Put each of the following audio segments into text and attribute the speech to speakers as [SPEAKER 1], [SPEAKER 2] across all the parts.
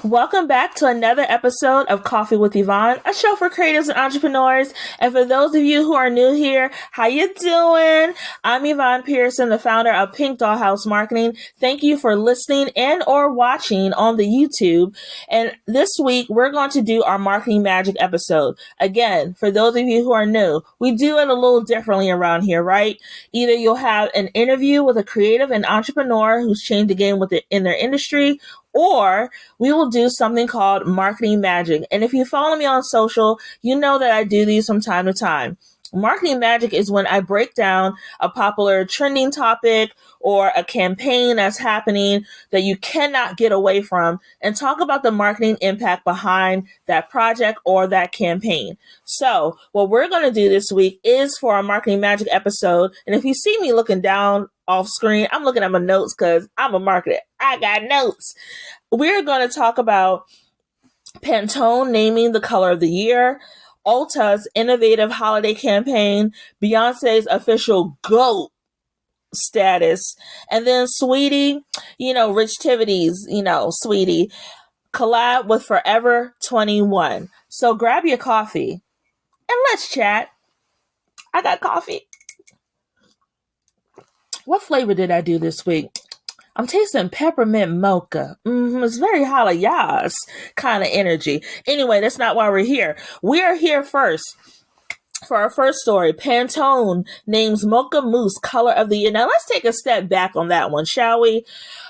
[SPEAKER 1] Welcome back to another episode of Coffee with Yvonne, a show for creatives and entrepreneurs. And for those of you who are new here, how you doing? I'm Yvonne Pearson, the founder of PinkDollhouse Marketing. Thank you for listening and or watching on the YouTube. And this week, we're going to do our Marketing Magic episode. Again, for those of you who are new, we do it a little differently around here, right? Either you'll have an interview with a creative and entrepreneur who's changed the game in their industry, or we will do something called Marketing Magic. And if you follow me on social, you know that I do these from time to time. Marketing Magic is when I break down a popular trending topic or a campaign that's happening that you cannot get away from and talk about the marketing impact behind that project or that campaign. So what we're going to do this week is for our Marketing Magic episode. And if you see me looking down off screen, I'm looking at my notes because I'm a marketer. I got notes. We're going to talk about Pantone naming the color of the year, Ulta's innovative holiday campaign, Beyonce's official G.O.A.T status, and then Saweetie, Rich Tivity's, Saweetie, collab with Forever 21. So grab your coffee and let's chat. I got coffee. What flavor did I do this week? I'm tasting peppermint mocha. It's very Holi-YASS kind of energy. Anyway, that's not why we're here. We are here first for our first story. Pantone names Mocha Mousse color of the year. Now let's take a step back on that one, shall we?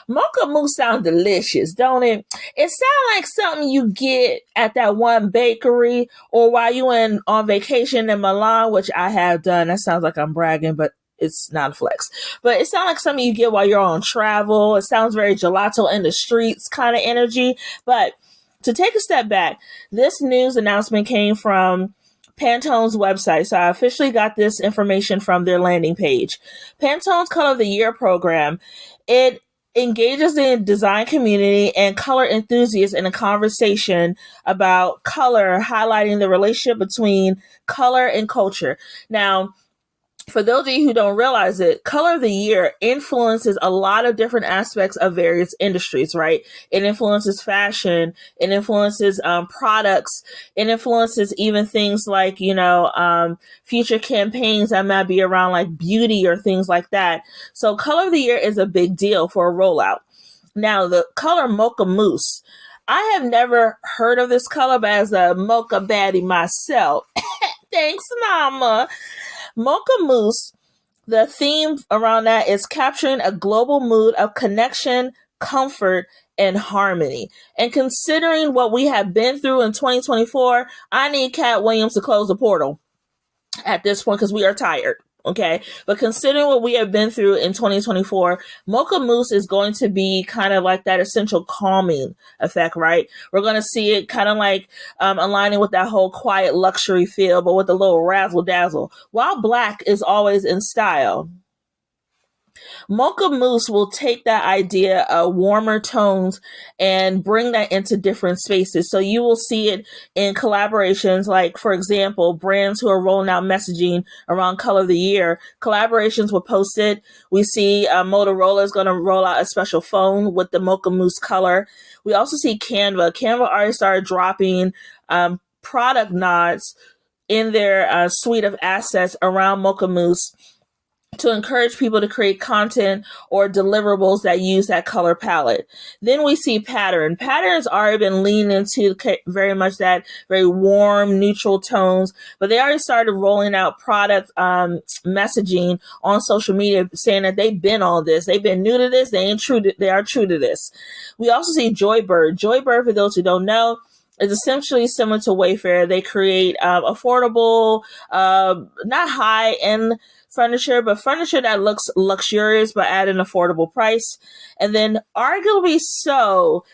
[SPEAKER 1] Mocha Mousse sounds delicious, don't it? It sounds like something you get at that one bakery or while you on vacation in Milan, which I have done. That sounds like I'm bragging, but it's not a flex. But it sounds like something you get while you're on travel. It sounds very gelato in the streets kind of energy. But to take a step back, this news announcement came from Pantone's website. So I officially got this information from their landing page. Pantone's Color of the Year program, it engages the design community and color enthusiasts in a conversation about color, highlighting the relationship between color and culture. Now, for those of you who don't realize it, Color of the Year influences a lot of different aspects of various industries, right? It influences fashion. It influences products. It influences even things like, future campaigns that might be around like beauty or things like that. So Color of the Year is a big deal for a rollout. Now, the color Mocha Mousse. I have never heard of this color, but as a mocha baddie myself, thanks, mama. Mocha Mousse, the theme around that is capturing a global mood of connection, comfort, and harmony. And considering what we have been through in 2024, I need Cat Williams to close the portal at this point because we are tired. Okay. But considering what we have been through in 2024, Mocha Mousse is going to be kind of like that essential calming effect, right? We're going to see it kind of like aligning with that whole quiet luxury feel, but with a little razzle dazzle. While black is always in style, Mocha Mousse will take that idea of warmer tones and bring that into different spaces. So you will see it in collaborations, like, for example, brands who are rolling out messaging around Color of the Year. Collaborations will post it. We see Motorola is going to roll out a special phone with the Mocha Mousse color. We also see Canva. Canva already started dropping product nods in their suite of assets around Mocha Mousse to encourage people to create content or deliverables that use that color palette. Then we see Pattern. Pattern's already been leaning into very much that very warm, neutral tones, but they already started rolling out product messaging on social media saying that they've been on this. They've been new to this. They are true to this. We also see Joybird. Joybird, for those who don't know, is essentially similar to Wayfair. They create affordable, not high-end furniture, but furniture that looks luxurious but at an affordable price. And then arguably so,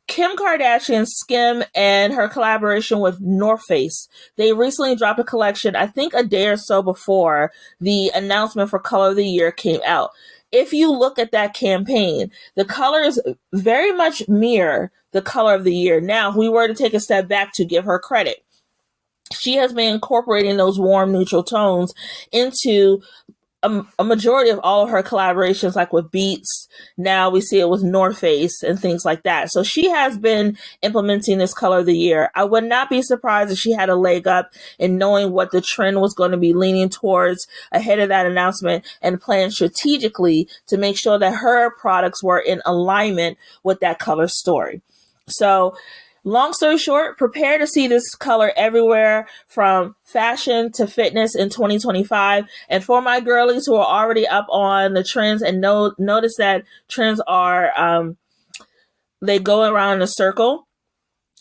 [SPEAKER 1] Kim Kardashian's Skim and her collaboration with North Face. They recently dropped a collection, I think a day or so before the announcement for Color of the Year came out. If you look at that campaign, the colors very much mirror the color of the year. Now, if we were to take a step back to give her credit, she has been incorporating those warm neutral tones into a majority of all of her collaborations, like with Beats. Now we see it with North Face and things like that. So she has been implementing this color of the year. I would not be surprised if she had a leg up in knowing what the trend was going to be leaning towards ahead of that announcement and plan strategically to make sure that her products were in alignment with that color story. So long story short, prepare to see this color everywhere from fashion to fitness in 2025. And for my girlies who are already up on the trends and notice that trends are, they go around in a circle.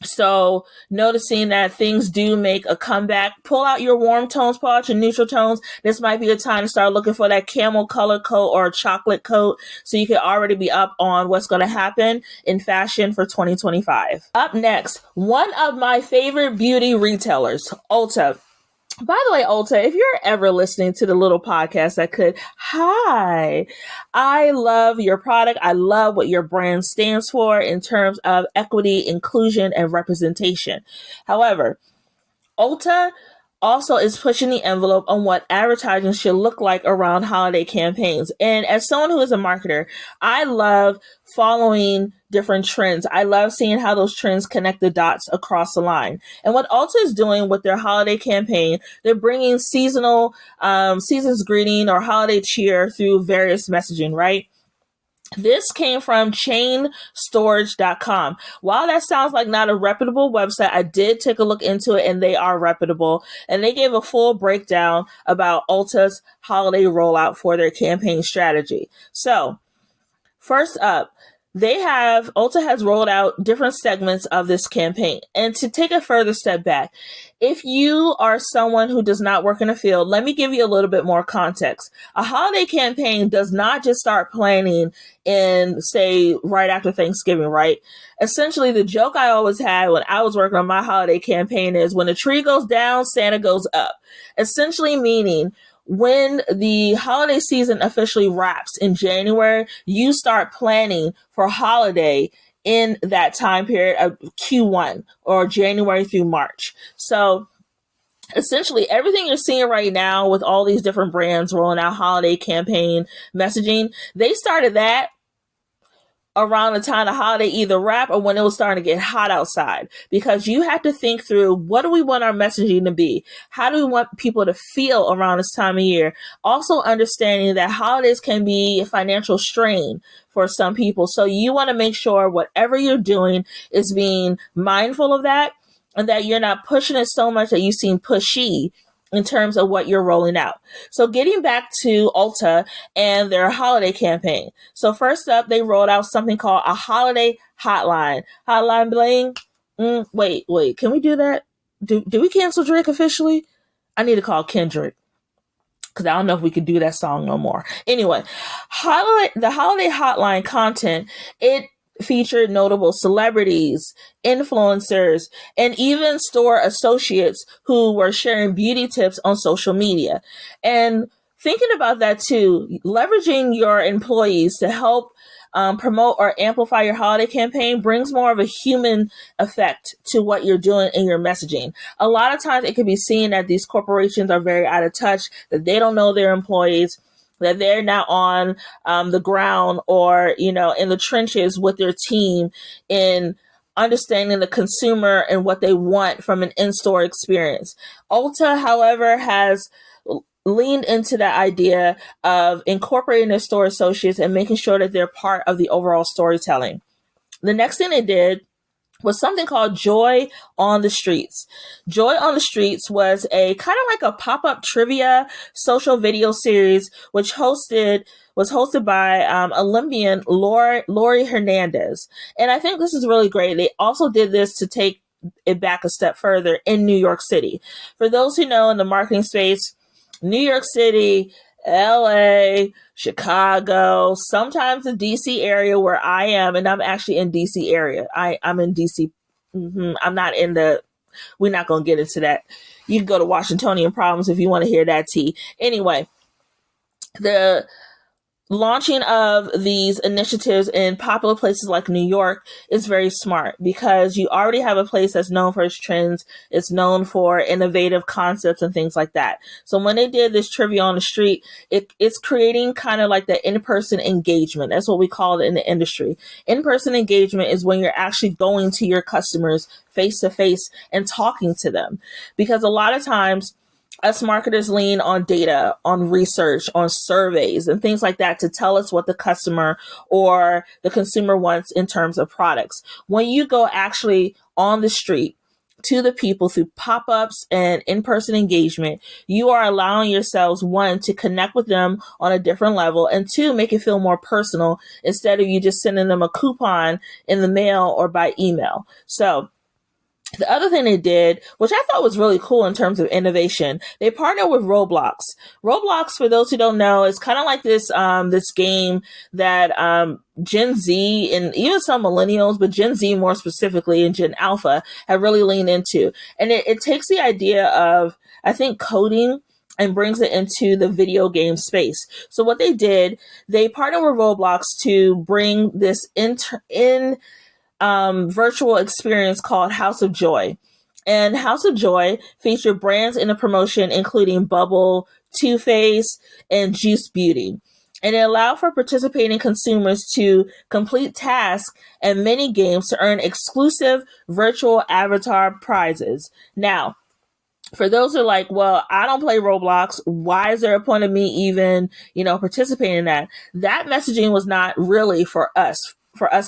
[SPEAKER 1] So noticing that things do make a comeback, pull out your warm tones, pull out your neutral tones. This might be the time to start looking for that camel color coat or a chocolate coat so you can already be up on what's going to happen in fashion for 2025. Up next, one of my favorite beauty retailers, Ulta. By the way, Ulta, if you're ever listening to the little podcast that could, hi, I love your product. I love what your brand stands for in terms of equity, inclusion, and representation. However, Ulta also is pushing the envelope on what advertising should look like around holiday campaigns. And as someone who is a marketer, I love following different trends. I love seeing how those trends connect the dots across the line. And what Ulta is doing with their holiday campaign, they're bringing season's greeting or holiday cheer through various messaging, right? This came from chainstorage.com. While that sounds like not a reputable website, I did take a look into it and they are reputable. And they gave a full breakdown about Ulta's holiday rollout for their campaign strategy. So, first up, Ulta has rolled out different segments of this campaign. And to take a further step back, if you are someone who does not work in a field, let me give you a little bit more context. A holiday campaign does not just start planning in, say, right after Thanksgiving, right? Essentially, the joke I always had when I was working on my holiday campaign is when the tree goes down, Santa goes up. Essentially meaning, when the holiday season officially wraps in January, you start planning for holiday in that time period of Q1 or January through March. So essentially everything you're seeing right now with all these different brands rolling out holiday campaign messaging, they started that around the time the holiday either wrap or when it was starting to get hot outside, because you have to think through, what do we want our messaging to be? How do we want people to feel around this time of year? Also understanding that holidays can be a financial strain for some people. So you want to make sure whatever you're doing is being mindful of that and that you're not pushing it so much that you seem pushy in terms of what you're rolling out. So getting back to Ulta and their holiday campaign. So first up, they rolled out something called a holiday hotline. Hotline bling. Wait, can we do that? Do we cancel Drake officially? I need to call Kendrick, because I don't know if we could do that song no more. Anyway, the holiday hotline content, it featured notable celebrities, influencers, and even store associates who were sharing beauty tips on social media. And thinking about that too, leveraging your employees to help promote or amplify your holiday campaign brings more of a human effect to what you're doing in your messaging. A lot of times it can be seen that these corporations are very out of touch, that they don't know their employees, that they're not on the ground or, in the trenches with their team in understanding the consumer and what they want from an in-store experience. Ulta, however, has leaned into that idea of incorporating their store associates and making sure that they're part of the overall storytelling. The next thing they did was something called Joy on the Streets. Joy on the Streets was a kind of like a pop-up trivia social video series, which was hosted by Olympian Lori Hernandez. And I think this is really great. They also did this to take it back a step further in New York City. For those who know in the marketing space, New York City, LA, Chicago, sometimes the DC area where I am, and I'm actually in DC area. I'm in DC. I'm not we're not going to get into that. You can go to Washingtonian Problems if you want to hear that tea. Anyway, the launching of these initiatives in popular places like New York is very smart because you already have a place that's known for its trends. It's known for innovative concepts and things like that. So when they did this trivia on the street, it's creating kind of like that in-person engagement. That's what we call it in the industry. In-person engagement is when you're actually going to your customers face to face and talking to them, because a lot of times us marketers lean on data, on research, on surveys, and things like that to tell us what the customer or the consumer wants in terms of products. When you go actually on the street to the people through pop-ups and in-person engagement, you are allowing yourselves, one, to connect with them on a different level, and two, make it feel more personal instead of you just sending them a coupon in the mail or by email. So the other thing they did, which I thought was really cool in terms of innovation, they partnered with Roblox. Roblox, for those who don't know, is kind of like this game that Gen Z and even some millennials, but Gen Z more specifically and Gen Alpha have really leaned into. And it takes the idea of, I think, coding and brings it into the video game space. So what they did, they partnered with Roblox to bring this virtual experience called House of Joy. And House of Joy featured brands in the promotion, including Bubble, Too Faced, and Juice Beauty. And it allowed for participating consumers to complete tasks and mini games to earn exclusive virtual avatar prizes. Now, for those who are like, well, I don't play Roblox, why is there a point of me even, participating in that? That messaging was not really for us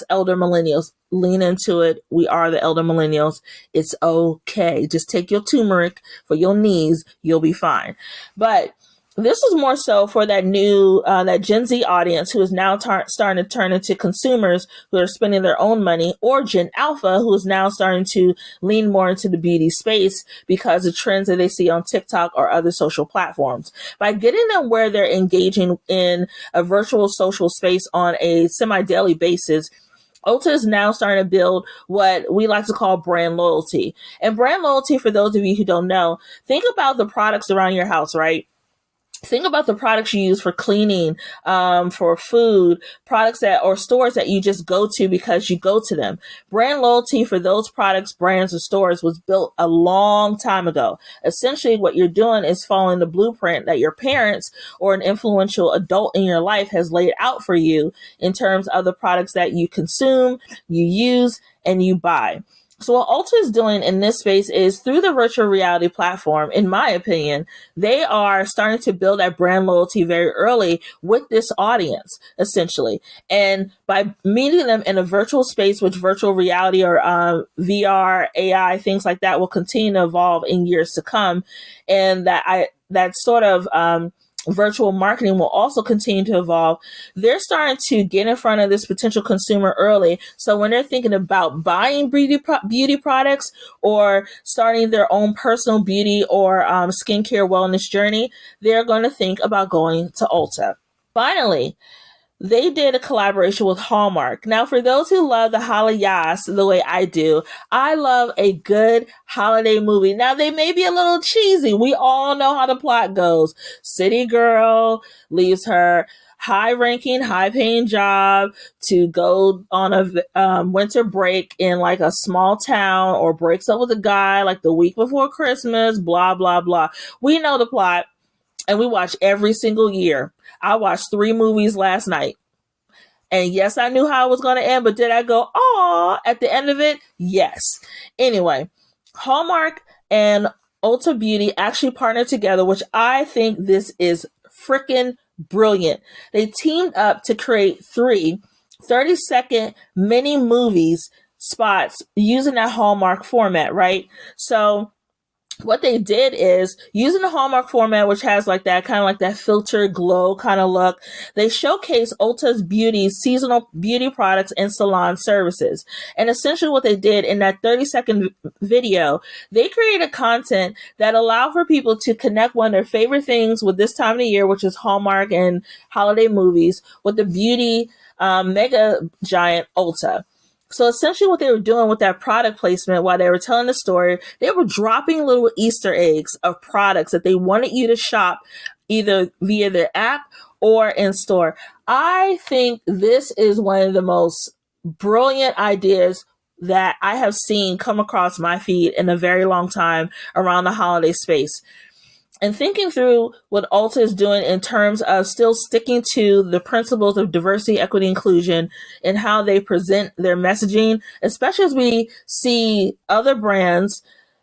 [SPEAKER 1] elder millennials. Lean into it. We are the elder millennials. It's okay. Just take your turmeric for your knees. You'll be fine. But this was more so for that new, that Gen Z audience who is now starting to turn into consumers who are spending their own money, or Gen Alpha who is now starting to lean more into the beauty space because of trends that they see on TikTok or other social platforms. By getting them where they're engaging in a virtual social space on a semi-daily basis, Ulta is now starting to build what we like to call brand loyalty. And brand loyalty, for those of you who don't know, think about the products around your house, right? Think about the products you use for cleaning, for food, products or stores that you just go to because you go to them. Brand loyalty for those products, brands, or stores was built a long time ago. Essentially, what you're doing is following the blueprint that your parents or an influential adult in your life has laid out for you in terms of the products that you consume, you use, and you buy. So what Ulta is doing in this space is, through the virtual reality platform, in my opinion, they are starting to build that brand loyalty very early with this audience, essentially. And by meeting them in a virtual space, which virtual reality or VR, AI, things like that will continue to evolve in years to come. And that sort of virtual marketing will also continue to evolve. They're starting to get in front of this potential consumer early. So when they're thinking about buying beauty products or starting their own personal beauty or skincare wellness journey, they're going to think about going to Ulta. Finally, they did a collaboration with Hallmark. Now, for those who love the Holi-YASS the way I do, I love a good holiday movie. Now, they may be a little cheesy. We all know how the plot goes. City girl leaves her high-ranking, high-paying job to go on a winter break in like a small town, or breaks up with a guy like the week before Christmas, blah, blah, blah. We know the plot, and we watch every single year. I watched 3 movies last night. And yes, I knew how it was going to end, but did I go, "Aw," at the end of it? Yes. Anyway, Hallmark and Ulta Beauty actually partnered together, which I think this is freaking brilliant. They teamed up to create 3 30-second mini movies spots using that Hallmark format, right? So what they did is, using the Hallmark format, which has like that kind of like that filtered glow kind of look, they showcase Ulta's seasonal beauty products and salon services. And essentially what they did in that 30-second video, they created content that allowed for people to connect one of their favorite things with this time of the year, which is Hallmark and holiday movies, with the beauty mega giant Ulta. So essentially what they were doing with that product placement while they were telling the story, they were dropping little Easter eggs of products that they wanted you to shop either via their app or in store. I think this is one of the most brilliant ideas that I have seen come across my feed in a very long time around the holiday space. And thinking through what Ulta is doing in terms of still sticking to the principles of diversity, equity, inclusion, and how they present their messaging, especially as we see other brands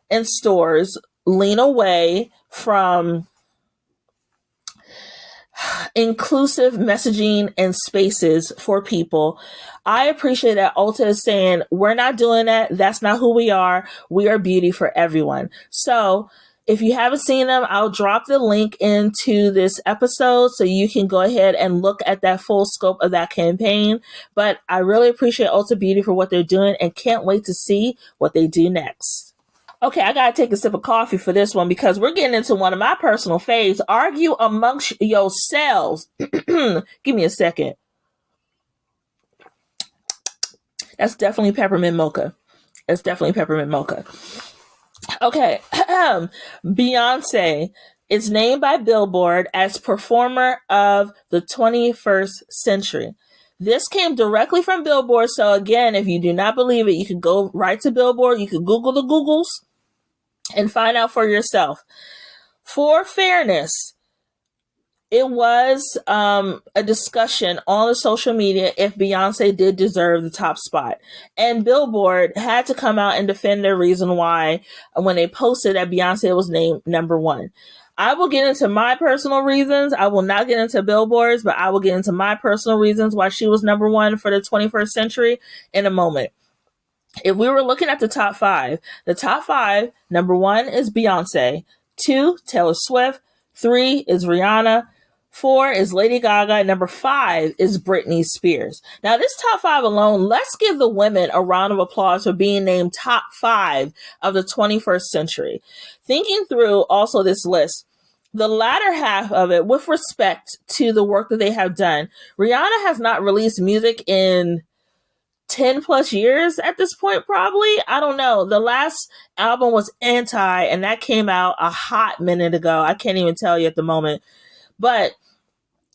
[SPEAKER 1] and stores lean away from inclusive messaging and spaces for people. I appreciate that Ulta is saying, we're not doing that. That's not who we are. We are beauty for everyone. So if you haven't seen them, I'll drop the link into this episode so you can go ahead and look at that full scope of that campaign. But I really appreciate Ulta Beauty for what they're doing and can't wait to see what they do next. Okay, I gotta take a sip of coffee for this one because we're getting into one of my personal faves. Argue amongst yourselves. Give me a second. That's definitely peppermint mocha. It's definitely peppermint mocha. Okay, Beyonce is named by Billboard as Performer of the 21st Century. This came directly from Billboard, so again, if you do not believe it, you can go right to Billboard, you can Google the Googles, and find out for yourself. For fairness, it was a discussion on the social media if Beyonce did deserve the top spot. And Billboard had to come out and defend their reason why when they posted that Beyonce was named number one. I will get into my personal reasons. I will not get into Billboard's, but I will get into my personal reasons why she was number one for the 21st century in a moment. If we were looking at the top five, number one is Beyonce, 2, Taylor Swift, 3 is Rihanna, 4 is Lady Gaga, number 5 is Britney Spears. Now, this top 5 alone, let's give the women a round of applause for being named top 5 of the 21st century. Thinking through also this list, the latter half of it, with respect to the work that they have done, Rihanna has not released music in 10 plus years at this point, probably. I don't know. The last album was Anti, and that came out a hot minute ago. I can't even tell you at the moment. But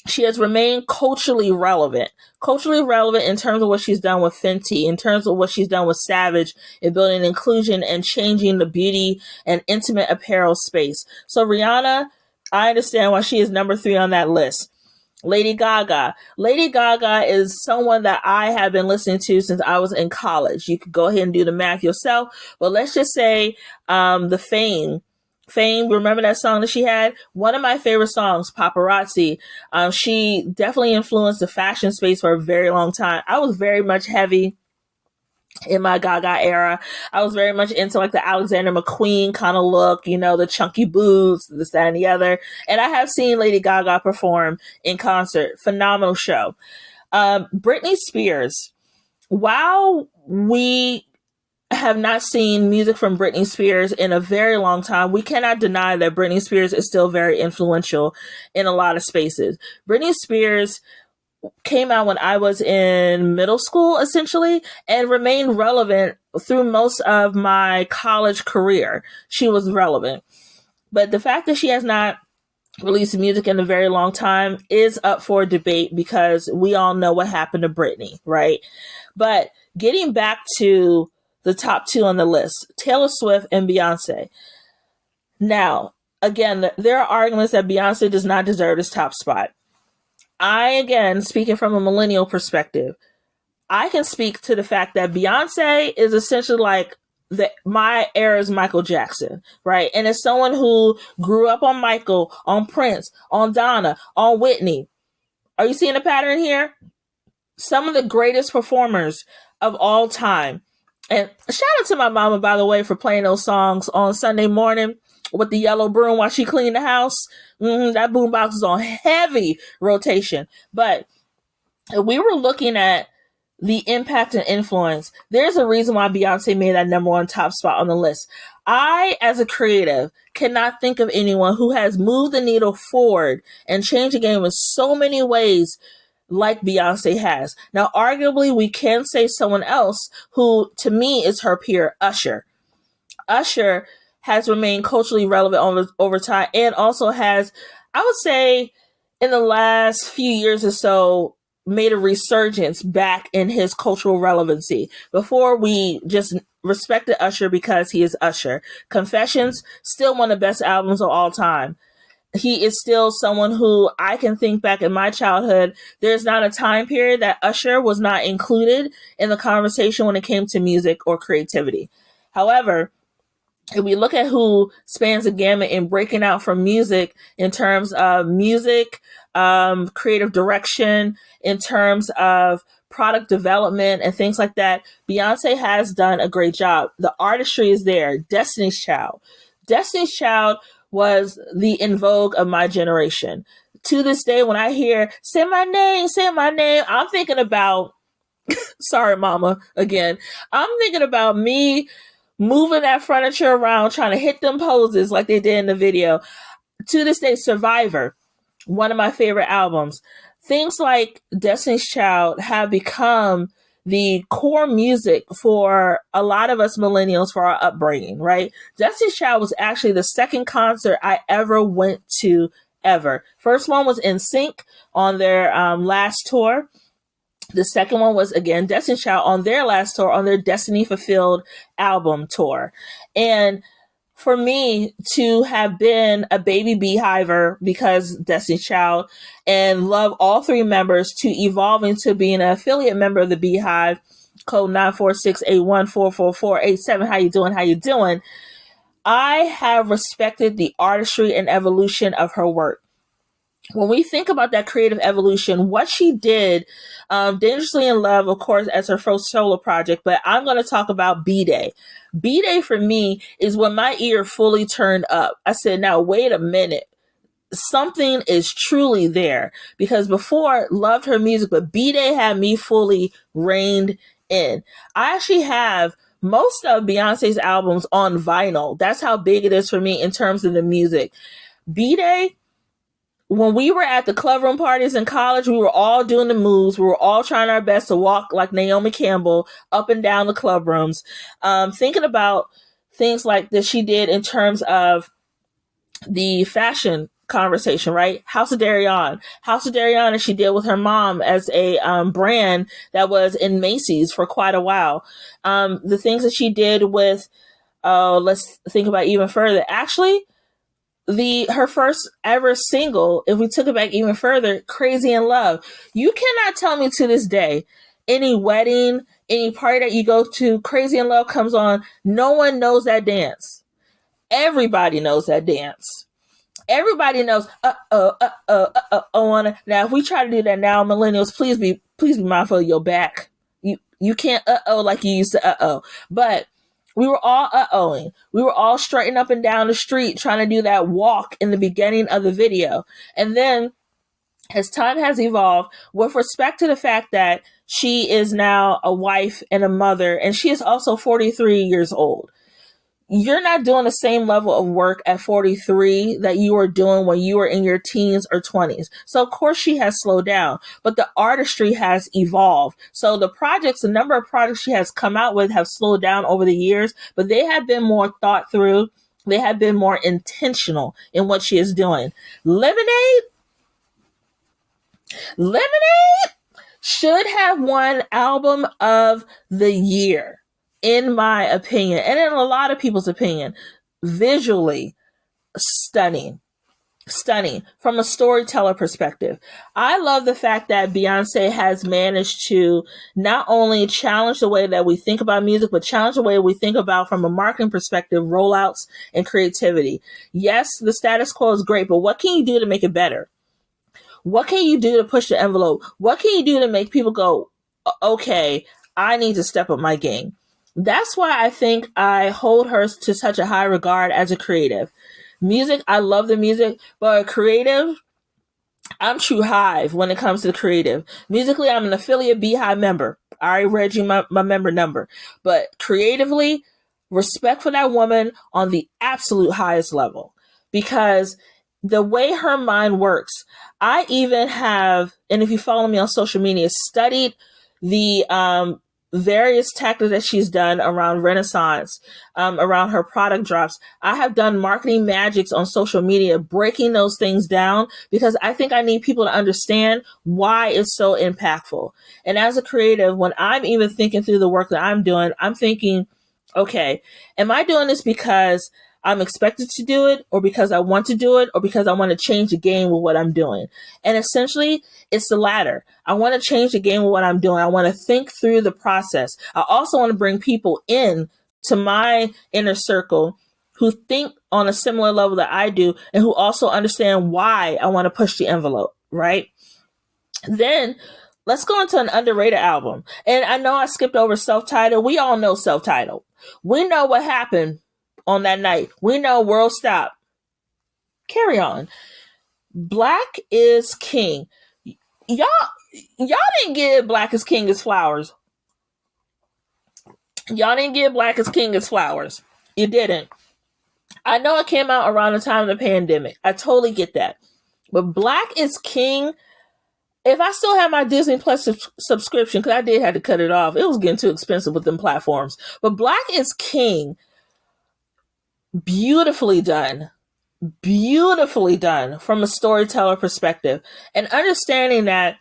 [SPEAKER 1] she has remained culturally relevant in terms of what she's done with Fenty, in terms of what she's done with Savage, in building inclusion and changing the beauty and intimate apparel space. So Rihanna, I understand why she is number 3 on that list. Lady Gaga is someone that I have been listening to since I was in college. You could go ahead and do the math yourself, but let's just say the Fame, remember that song that she had? One of my favorite songs, Paparazzi. She definitely influenced the fashion space for a very long time. I was very much heavy in my Gaga era. I was very much into like the Alexander McQueen kind of look, the chunky boots, this, that, and the other. And I have seen Lady Gaga perform in concert. Phenomenal show. Britney Spears. While we have not seen music from Britney Spears in a very long time, we cannot deny that Britney Spears is still very influential in a lot of spaces. Britney Spears came out when I was in middle school, essentially, and remained relevant through most of my college career. She was relevant. But the fact that she has not released music in a very long time is up for debate because we all know what happened to Britney, right? But getting back to the top 2 on the list, Taylor Swift and Beyonce. Now, again, there are arguments that Beyonce does not deserve this top spot. I, again, speaking from a millennial perspective, I can speak to the fact that Beyonce is essentially like my era's Michael Jackson, right? And as someone who grew up on Michael, on Prince, on Donna, on Whitney, are you seeing a pattern here? Some of the greatest performers of all time. And shout out to my mama, by the way, for playing those songs on Sunday morning with the yellow broom while she cleaned the house. That boombox was on heavy rotation. But if we were looking at the impact and influence, there's a reason why Beyonce made that number 1 top spot on the list. I, as a creative, cannot think of anyone who has moved the needle forward and changed the game in so many ways like Beyonce has. Now, arguably, we can say someone else who, to me, is her peer, Usher. Usher has remained culturally relevant over time and also has, I would say, in the last few years or so made a resurgence back in his cultural relevancy. Before, we just respected Usher because he is Usher. Confessions, still one of the best albums of all time. He is still someone who I can think back in my childhood. There's not a time period that Usher was not included in the conversation when it came to music or creativity. However, if we look at who spans the gamut in breaking out from music in terms of music, creative direction, in terms of product development and things like that, Beyonce has done a great job. The artistry is there. Destiny's Child. Destiny's Child was the in vogue of my generation. To this day, when I hear, say my name, I'm thinking about, sorry, mama, again, I'm thinking about me moving that furniture around, trying to hit them poses like they did in the video. To this day, Survivor, one of my favorite albums. Things like Destiny's Child have become the core music for a lot of us millennials for our upbringing, right? Destiny's Child was actually the second concert I ever went to ever. First one was NSYNC on their last tour. The second one was, again, Destiny's Child on their last tour, on their Destiny Fulfilled album tour. And for me to have been a baby beehiver because Destiny's Child and love all three members to evolve into being an affiliate member of the Beehive, code 94681444887. How you doing? I have respected the artistry and evolution of her work. When we think about that creative evolution, what she did, Dangerously in Love, of course, as her first solo project, but I'm going to talk about B-Day. B-Day for me is when my ear fully turned up. I said, now, wait a minute. Something is truly there, because before, loved her music, but B-Day had me fully reined in. I actually have most of Beyonce's albums on vinyl. That's how big it is for me in terms of the music. B-Day, when we were at the clubroom parties in college, we were all doing the moves. We were all trying our best to walk like Naomi Campbell up and down the club rooms. Thinking about things like that she did in terms of the fashion conversation, right? House of Darion, and she did with her mom as a brand that was in Macy's for quite a while. The things that she did with, let's think about even further. Actually, her first ever single, if we took it back even further, Crazy in Love. You cannot tell me to this day, any wedding, any party that you go to, Crazy in Love comes on, no one knows that dance. Everybody knows that dance. Everybody knows, now, if we try to do that now, millennials, please be mindful of your back. You can't like you used to But we were all uh-ohing. We were all strutting up and down the street trying to do that walk in the beginning of the video. And then as time has evolved, with respect to the fact that she is now a wife and a mother, and she is also 43 years old. You're not doing the same level of work at 43 that you were doing when you were in your teens or 20s. So of course she has slowed down, but the artistry has evolved. So the number of projects she has come out with have slowed down over the years, but they have been more thought through. They have been more intentional in what she is doing. Lemonade should have won Album of the Year, in my opinion, and in a lot of people's opinion. Visually stunning from a storyteller perspective. I love the fact that Beyonce has managed to not only challenge the way that we think about music, but challenge the way we think about, from a marketing perspective, rollouts and creativity. Yes, the status quo is great, but what can you do to make it better? What can you do to push the envelope? What can you do to make people go, okay, I need to step up my game? That's why I think I hold her to such a high regard as a creative. Music, I love the music, but creative, I'm true hive when it comes to creative. Musically, I'm an affiliate Beehive member. I already read you my member number. But creatively, respect for that woman on the absolute highest level. Because the way her mind works, I even have, and if you follow me on social media, studied the various tactics that she's done around Renaissance, around her product drops. I have done marketing magics on social media, breaking those things down because I think I need people to understand why it's so impactful. And as a creative, when I'm even thinking through the work that I'm doing, I'm thinking, okay, am I doing this because I'm expected to do it, or because I want to do it, or because I want to change the game with what I'm doing? And essentially, it's the latter. I want to change the game with what I'm doing. I want to think through the process. I also want to bring people in to my inner circle who think on a similar level that I do, and who also understand why I want to push the envelope, right? Then let's go into an underrated album. And I know I skipped over Self-Titled. We all know Self-Titled. We know what happened on that night. We know world stop. Carry on. Black is King. Y'all didn't give Black is King his flowers. Y'all didn't give Black is King his flowers. You didn't. I know it came out around the time of the pandemic. I totally get that. But Black is King, if I still have my Disney Plus subscription, because I did have to cut it off. It was getting too expensive with them platforms. But Black is King, beautifully done from a storyteller perspective, and understanding that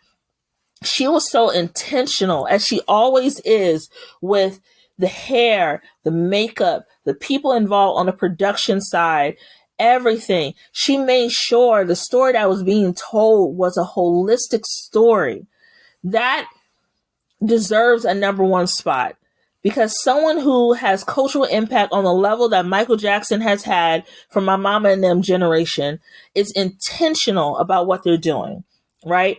[SPEAKER 1] she was so intentional, as she always is, with the hair, the makeup, the people involved on the production side, everything. She made sure the story that was being told was a holistic story that deserves a number one spot. Because someone who has cultural impact on the level that Michael Jackson has had from my mama and them generation is intentional about what they're doing, right?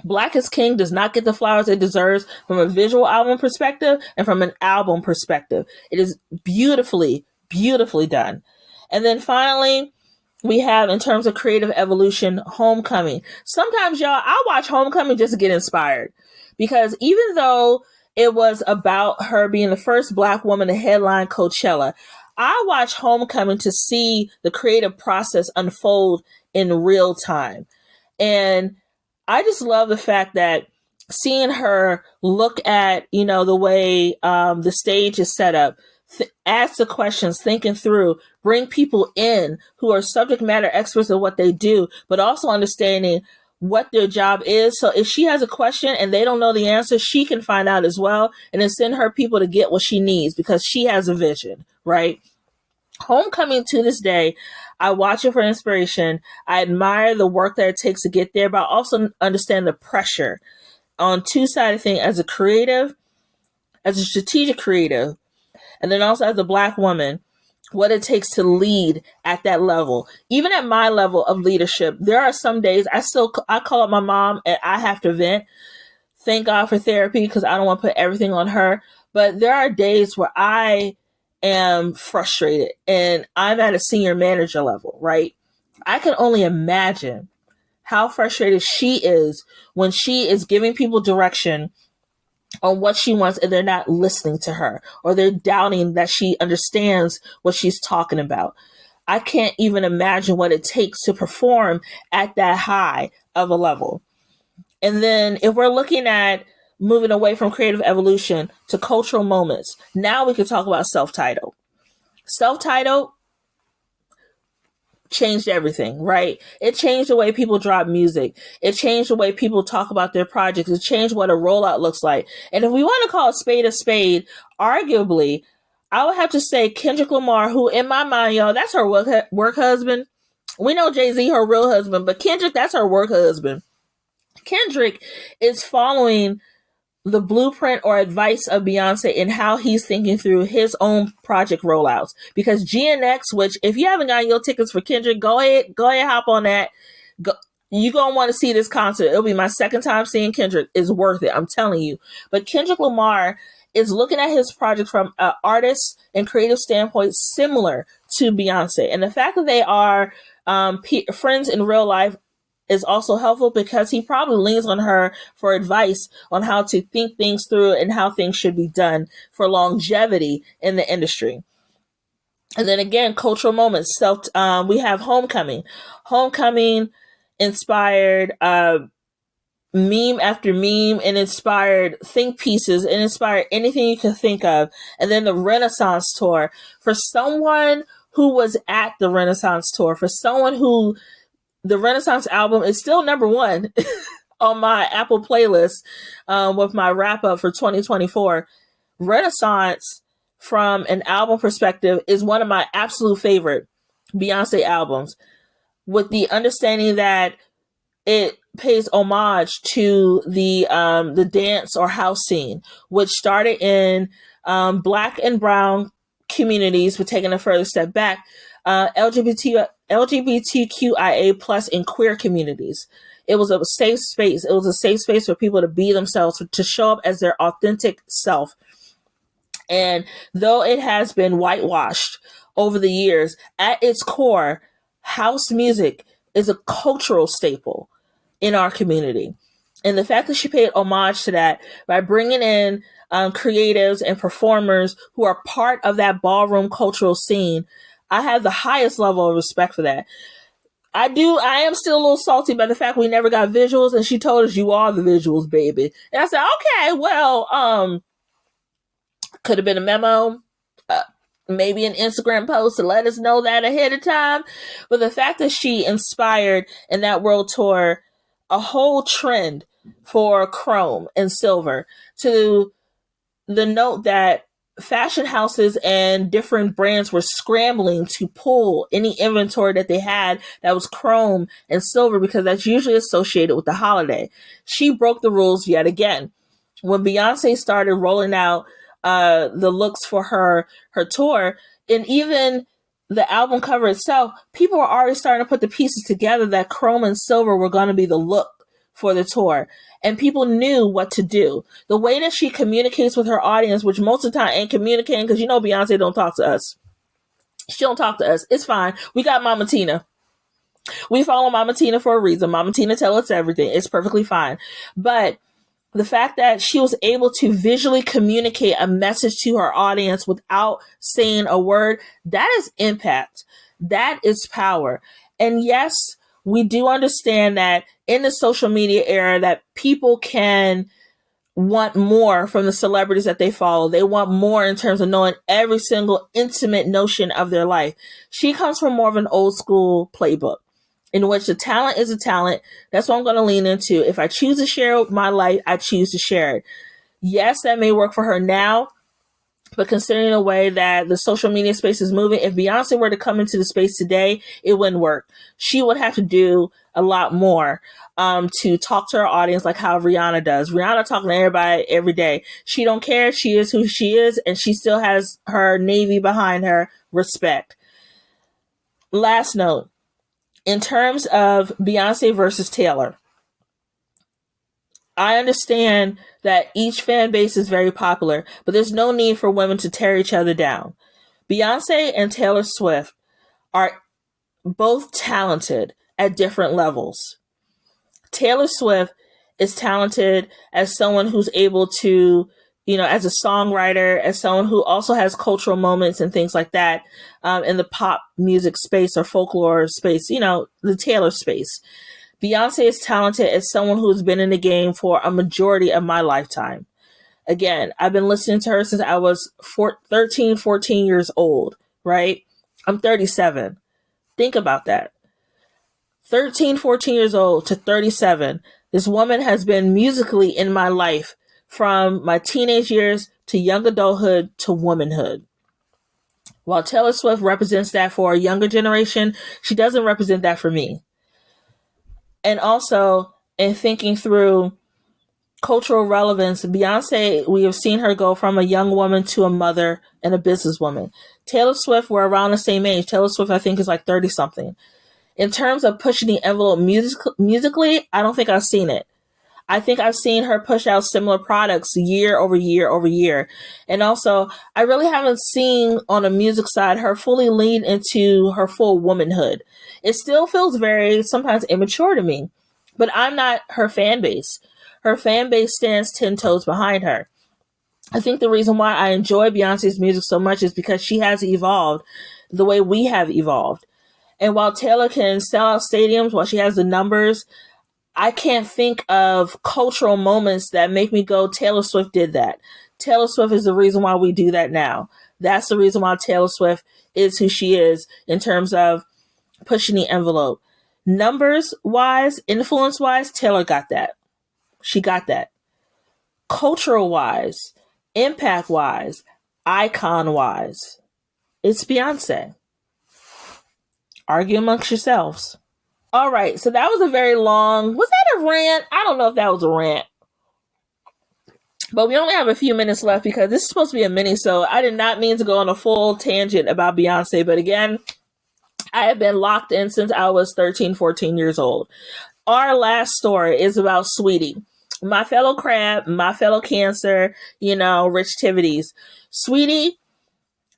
[SPEAKER 1] Black is King does not get the flowers it deserves from a visual album perspective and from an album perspective. It is beautifully, beautifully done. And then finally, we have, in terms of creative evolution, Homecoming. Sometimes, y'all, I watch Homecoming just to get inspired. Because even though it was about her being the first Black woman to headline Coachella, I watch Homecoming to see the creative process unfold in real time. And I just love the fact that seeing her look at, the way the stage is set up, ask the questions, thinking through, bring people in who are subject matter experts of what they do, but also understanding what their job is. So if she has a question and they don't know the answer, she can find out as well, and then send her people to get what she needs because she has a vision, right? Homecoming, to this day, I watch it for inspiration. I admire the work that it takes to get there, but I also understand the pressure on two-sided thing as a creative, as a strategic creative, and then also as a Black woman, what it takes to lead at that level. Even at my level of leadership, there are some days I call up my mom and I have to vent. Thank God for therapy, because I don't want to put everything on her. But there are days where I am frustrated and I'm at a senior manager level, right? I can only imagine how frustrated she is when she is giving people direction on what she wants and they're not listening to her, or they're doubting that she understands what she's talking about. I can't even imagine what it takes to perform at that high of a level. And then if we're looking at moving away from creative evolution to cultural moments, now we can talk about Self-Titled. Self-Titled changed everything, right? It changed the way people drop music. It changed the way people talk about their projects. It changed what a rollout looks like. And if we want to call a spade, arguably, I would have to say Kendrick Lamar, who in my mind, y'all, that's her work husband. We know Jay-Z, her real husband, but Kendrick, that's her work husband. Kendrick is following the blueprint or advice of Beyonce in how he's thinking through his own project rollouts. Because GNX, which if you haven't gotten your tickets for Kendrick, go ahead, hop on that. You're going to want to see this concert. It'll be my second time seeing Kendrick. It's worth it, I'm telling you. But Kendrick Lamar is looking at his project from an artist and creative standpoint similar to Beyonce. And the fact that they are friends in real life is also helpful, because he probably leans on her for advice on how to think things through and how things should be done for longevity in the industry. And then again, cultural moments. We have Homecoming. Homecoming inspired meme after meme and inspired think pieces and inspired anything you can think of. And then the Renaissance tour, for someone who was at the Renaissance tour, for someone who the Renaissance album is still number one on my Apple playlist, with my wrap up for 2024. Renaissance, from an album perspective, is one of my absolute favorite Beyonce albums, with the understanding that it pays homage to the dance or house scene, which started in Black and Brown communities, but taking a further step back, LGBTQIA plus in queer communities. It was a safe space. It was a safe space for people to be themselves, to show up as their authentic self. And though it has been whitewashed over the years, at its core, house music is a cultural staple in our community. And the fact that she paid homage to that by bringing in creatives and performers who are part of that ballroom cultural scene, I have the highest level of respect for that. I am still a little salty by the fact we never got visuals, and she told us, "You are the visuals, baby." And I said, okay, well, could have been a memo, maybe an Instagram post to let us know that ahead of time. But the fact that she inspired in that world tour a whole trend for chrome and silver, to the note that fashion houses and different brands were scrambling to pull any inventory that they had that was chrome and silver, because that's usually associated with the holiday. She broke the rules yet again. When Beyonce started rolling out the looks for her tour, and even the album cover itself, people were already starting to put the pieces together that chrome and silver were going to be the look for the tour. And people knew what to do. The way that she communicates with her audience, which most of the time ain't communicating, because Beyonce don't talk to us. She don't talk to us. It's fine. We got Mama Tina. We follow Mama Tina for a reason. Mama Tina tell us everything. It's perfectly fine. But the fact that she was able to visually communicate a message to her audience without saying a word, that is impact. That is power. And yes, we do understand that in the social media era, that people can want more from the celebrities that they follow. They want more in terms of knowing every single intimate notion of their life. She comes from more of an old school playbook, in which the talent is a talent. That's what I'm going to lean into. If I choose to share my life, I choose to share it. Yes, that may work for her now, but considering the way that the social media space is moving, if Beyonce were to come into the space today, it wouldn't work. She would have to do a lot more to talk to her audience like how Rihanna does. Rihanna talking to everybody every day. She don't care. She is who she is, and she still has her navy behind her. Respect. Last note. In terms of Beyonce versus Taylor, I understand that each fan base is very popular, but there's no need for women to tear each other down. Beyonce and Taylor Swift are both talented at different levels. Taylor Swift is talented as someone who's able to, as a songwriter, as someone who also has cultural moments and things like that in the pop music space or folklore space, the Taylor space. Beyonce is talented as someone who's been in the game for a majority of my lifetime. Again, I've been listening to her since I was 13, 14 years old, right? I'm 37. Think about that. 13, 14 years old to 37. This woman has been musically in my life from my teenage years to young adulthood to womanhood. While Taylor Swift represents that for a younger generation, she doesn't represent that for me. And also, in thinking through cultural relevance, Beyonce, we have seen her go from a young woman to a mother and a businesswoman. Taylor Swift, we're around the same age. Taylor Swift, I think, is like 30-something. In terms of pushing the envelope musically, I don't think I've seen it. I think I've seen her push out similar products year over year over year. And also, I really haven't seen on the music side her fully lean into her full womanhood. It still feels very sometimes immature to me, but I'm not her fan base. Her fan base stands 10 toes behind her. I think the reason why I enjoy Beyonce's music so much is because she has evolved the way we have evolved. And while Taylor can sell out stadiums, while she has the numbers, I can't think of cultural moments that make me go, Taylor Swift did that. Taylor Swift is the reason why we do that now. That's the reason why Taylor Swift is who she is in terms of pushing the envelope. Numbers wise, influence wise, Taylor got that. She got that. Cultural wise, impact wise, icon wise, it's Beyonce. Argue amongst yourselves. All right, so that was a very long, was that a rant? I don't know if that was a rant. But we only have a few minutes left because this is supposed to be a mini, so I did not mean to go on a full tangent about Beyonce. But again, I have been locked in since I was 13, 14 years old. Our last story is about Saweetie, my fellow crab, my fellow Cancer, rich tivities. Saweetie,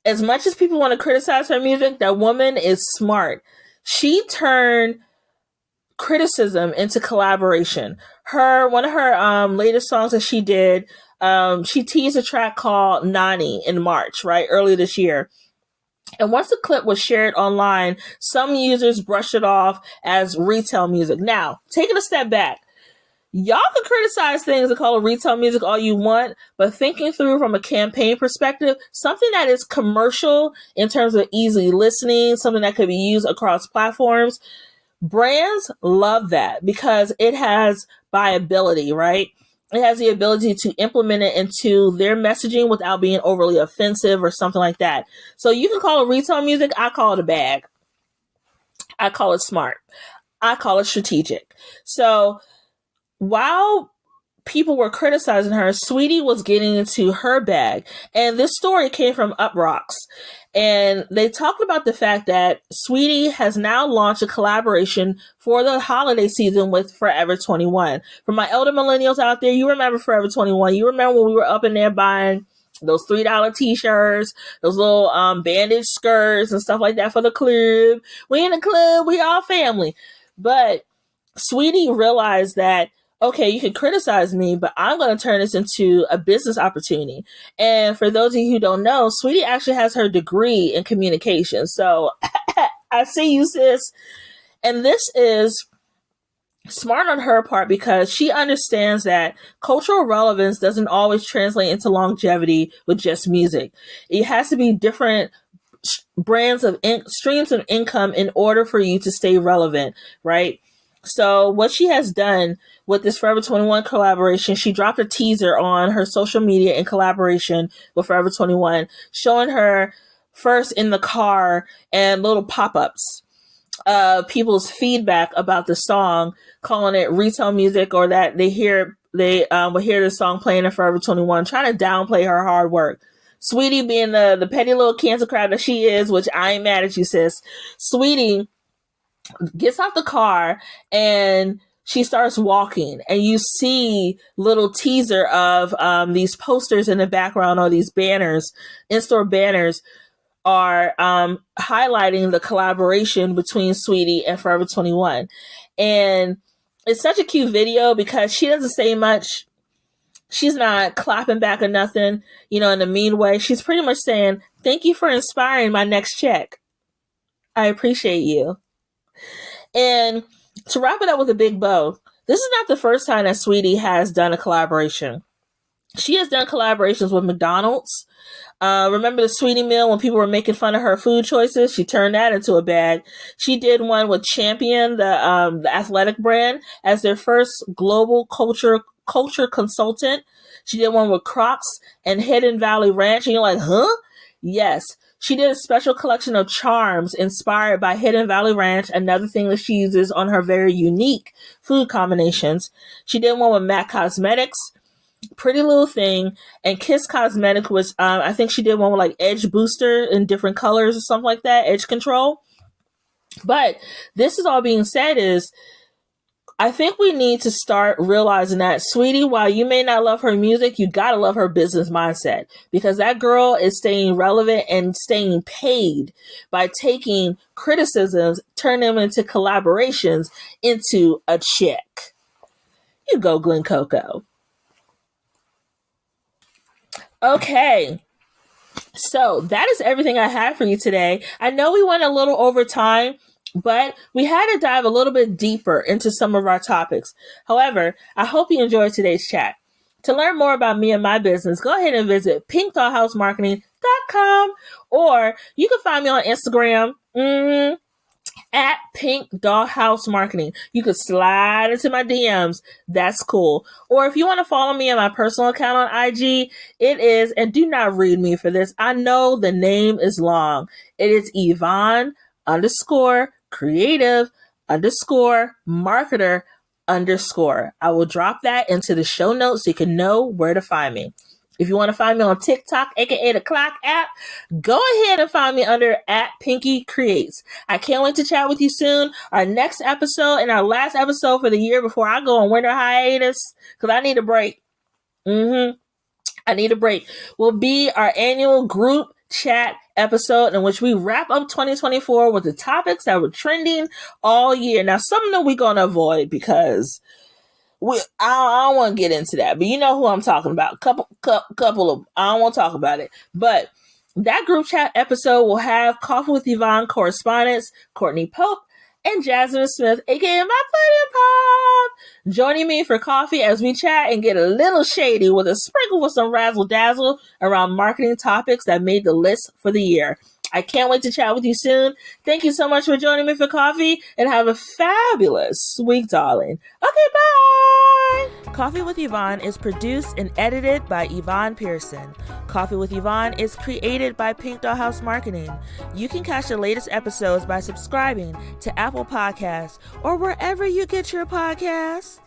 [SPEAKER 1] as much as people want to criticize her music, that woman is smart. She turned criticism into collaboration. One of her latest songs that she did, she teased a track called Nani in March, right? Early this year. And once the clip was shared online, some users brushed it off as retail music. Now, taking a step back, y'all can criticize things and call it retail music all you want, but thinking through from a campaign perspective, something that is commercial in terms of easy listening, something that could be used across platforms, brands love that because it has viability, right? It has the ability to implement it into their messaging without being overly offensive or something like that. So you can call it retail music. I call it a bag. I call it smart. I call it strategic. So while people were criticizing her, Saweetie was getting into her bag. And this story came from Uprocks. And they talked about the fact that Saweetie has now launched a collaboration for the holiday season with Forever 21. For my elder millennials out there, you remember Forever 21. You remember when we were up in there buying those $3 t-shirts, those little bandage skirts and stuff like that for the club. We in the club, we all family. But Saweetie realized that, okay, you can criticize me, but I'm going to turn this into a business opportunity. And for those of you who don't know, Saweetie actually has her degree in communication. So I see you, sis. And this is smart on her part because she understands that cultural relevance doesn't always translate into longevity with just music. It has to be different brands of streams of income in order for you to stay relevant, right? So what she has done with this Forever 21 collaboration, she dropped a teaser on her social media in collaboration with Forever 21, showing her first in the car and little pop-ups of people's feedback about the song, calling it retail music, or that they will hear the song playing in Forever 21, trying to downplay her hard work. Saweetie, being the petty little cancer crab that she is, which I ain't mad at you, sis. Saweetie gets out the car and she starts walking, and you see little teaser of these posters in the background, or these banners, in-store banners, are highlighting the collaboration between Saweetie and Forever 21. And it's such a cute video because she doesn't say much. She's not clapping back or nothing, in a mean way. She's pretty much saying, thank you for inspiring my next check. I appreciate you. And to wrap it up with a big bow, this is not the first time that Saweetie has done a collaboration. She has done collaborations with McDonald's. Remember the Sweetie Meal when people were making fun of her food choices? She turned that into a bag. She did one with Champion, the athletic brand, as their first global culture consultant. She did one with Crocs and Hidden Valley Ranch. And you're like, huh? Yes. She did a special collection of charms inspired by Hidden Valley Ranch, another thing that she uses on her very unique food combinations. She did one with MAC Cosmetics, Pretty Little Thing, and Kiss Cosmetics, which I think she did one with like Edge Booster in different colors or something like that, Edge Control. But this is all being said is, I think we need to start realizing that Saweetie, while you may not love her music, you gotta love her business mindset, because that girl is staying relevant and staying paid by taking criticisms, turning them into collaborations, into a check. You go, Glen Coco. Okay. So that is everything I have for you today. I know we went a little over time. But we had to dive a little bit deeper into some of our topics. However, I hope you enjoyed today's chat. To learn more about me and my business, go ahead and visit pinkdollhousemarketing.com, or you can find me on Instagram at PinkDollhouse Marketing. You could slide into my DMs. That's cool. Or if you want to follow me on my personal account on IG, it is, and do not read me for this, I know the name is long. It is Yvonne _creative _marketer _. I will drop that into the show notes so you can know where to find me. If you want to find me on TikTok, aka the Clock app, go ahead and find me under at Pinky Creates. I can't wait to chat with you soon. Our next episode and our last episode for the year before I go on winter hiatus, because I need a break. I need a break. Will be our annual group chat episode in which we wrap up 2024 with the topics that were trending all year. Now, some of them we're going to avoid because I don't want to get into that, but you know who I'm talking about. Couple of, I don't want to talk about it. But that group chat episode will have Coffee with Yvonne correspondents Courtney Pope and Jasmine Smith, aka my Pudding Pop, joining me for coffee as we chat and get a little shady with a sprinkle with some razzle dazzle around marketing topics that made the list for the year. I can't wait to chat with you soon. Thank you so much for joining me for coffee, and have a fabulous week, darling. Okay, bye! Coffee with Yvonne is produced and edited by Yvonne Pearson. Coffee with Yvonne is created by Pink Dollhouse Marketing. You can catch the latest episodes by subscribing to Apple Podcasts or wherever you get your podcasts.